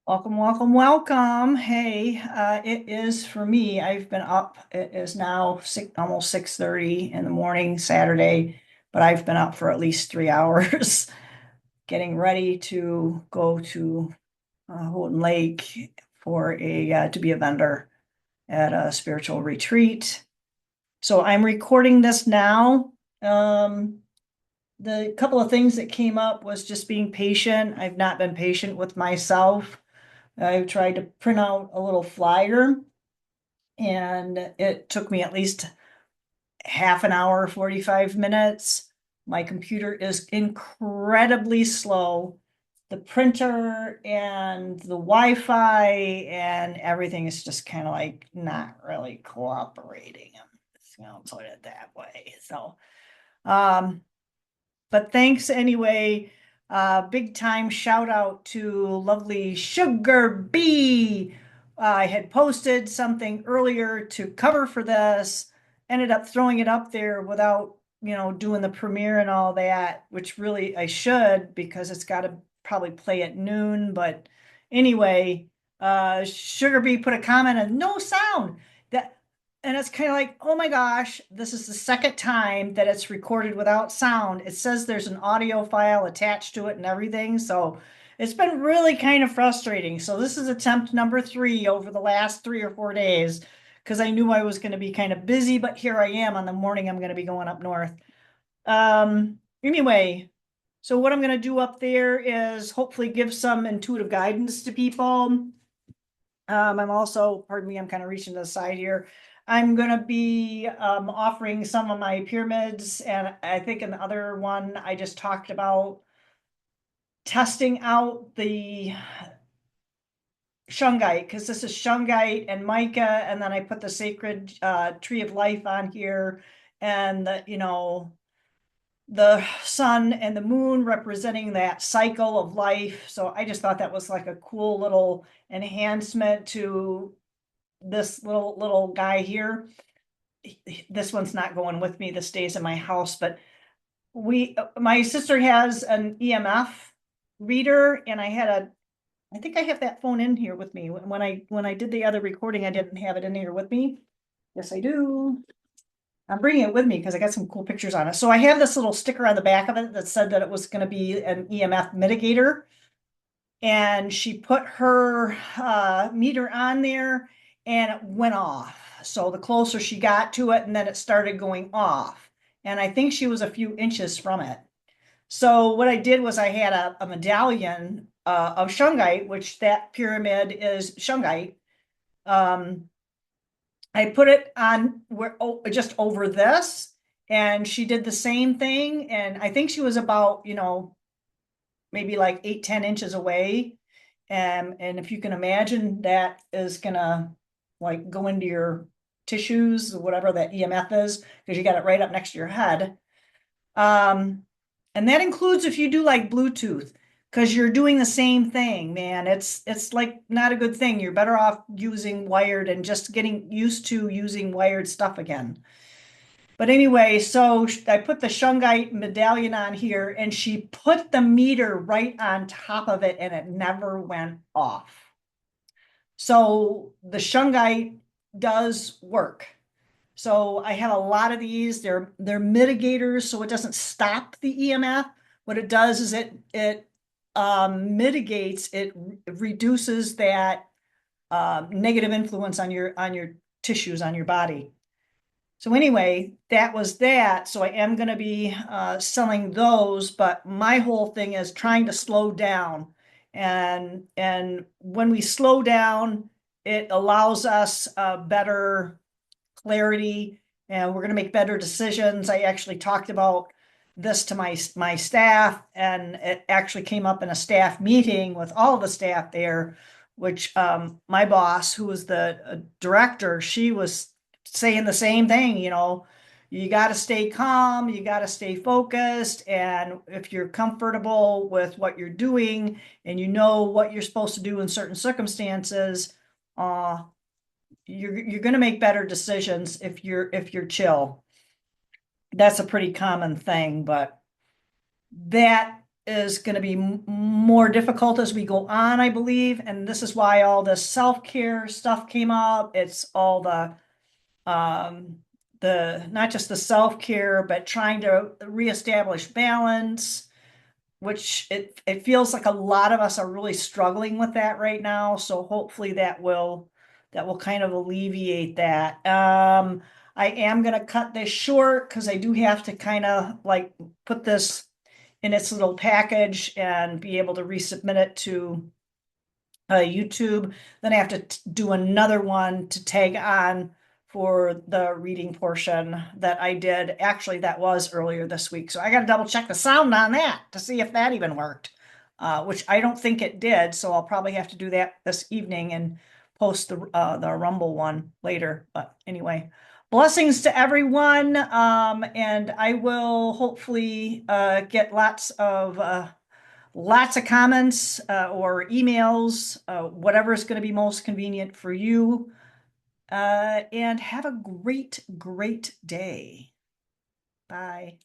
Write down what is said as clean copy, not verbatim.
Welcome, welcome, welcome. Hey, it is for me. I've been up. It is now almost 6:30 in the morning, Saturday, but I've been up for at least 3 hours getting ready to go to Houghton Lake for to be a vendor at a spiritual retreat. So I'm recording this now. The couple of things that came up was just being patient. I've not been patient with myself. I tried to print out a little flyer and it took me at least half an hour, 45 minutes. My computer is incredibly slow. The printer and the Wi-Fi and everything is just kind of like not really cooperating. I'll put it that way. Um, but thanks anyway. Big time shout out to lovely Sugar Bee. I had posted something earlier to cover for this, ended up throwing it up there without, doing the premiere and all that, which really I should because it's got to probably play at noon. But anyway, Sugar Bee put a comment and no sound. That and it's kind of like, oh my gosh, this is the second time that it's recorded without sound. It says there's an audio file attached to it and everything. So it's been really kind of frustrating. So this is attempt number 3 over the last 3 or 4 days because I knew I was going to be kind of busy, but here I am on the morning I'm going to be going up north. Anyway, so what I'm going to do up there is hopefully give some intuitive guidance to people. I'm also, pardon me, I'm kind of reaching to the side here. I'm going to be offering some of my pyramids. And I think in the other one, I just talked about testing out the shungite, because this is shungite and mica. And then I put the sacred tree of life on here. And the sun and the moon representing that cycle of life. So I just thought that was like a cool little enhancement to this little guy here. This one's not going with me. This stays in my house, but my sister has an EMF reader, and I think I have that phone in here with me. When I did the other recording, I didn't have it in here with me. Yes, I do. I'm bringing it with me because I got some cool pictures on it. So I have this little sticker on the back of it that said that it was going to be an EMF mitigator. And she put her meter on there and it went off. So the closer she got to it, and then it started going off. And I think she was a few inches from it. So what I did was I had a medallion of shungite, which that pyramid is shungite. I put it on just over this, and she did the same thing. And I think she was about, maybe like 8-10 inches away. And if you can imagine, that is gonna like go into your tissues, whatever that EMF is, because you got it right up next to your head. And that includes if you do like Bluetooth, because you're doing the same thing, man. It's like not a good thing. You're better off using wired and just getting used to using wired stuff again. But anyway, so I put the shungite medallion on here and she put the meter right on top of it and it never went off. So the shungite does work. So I have a lot of these. They're mitigators, so it doesn't stop the EMF. What it does is it mitigates, it reduces that negative influence on your tissues, on your body. So anyway, that was that. So I am going to be selling those, but my whole thing is trying to slow down. And when we slow down, it allows us better clarity, and we're going to make better decisions. I actually talked about this to my staff, and it actually came up in a staff meeting with all the staff there, which my boss, who was the director, she was saying the same thing. You got to stay calm, you got to stay focused, and if you're comfortable with what you're doing and you know what you're supposed to do in certain circumstances, uh, you're going to make better decisions if you're chill. That's a pretty common thing, but that is going to be more difficult as we go on, I believe. And this is why all the self-care stuff came up. It's all um, not just the self-care, but trying to reestablish balance, which it feels like a lot of us are really struggling with that right now. So hopefully that will kind of alleviate that. I am gonna cut this short because I do have to kind of like put this in its little package and be able to resubmit it to YouTube. Then I have to do another one to tag on for the reading portion that I did. Actually, that was earlier this week. So I got to double check the sound on that to see if that even worked, which I don't think it did. So I'll probably have to do that this evening and post the Rumble one later. But anyway, blessings to everyone. And I will hopefully get lots of comments or emails, whatever is going to be most convenient for you. And have a great, great day. Bye.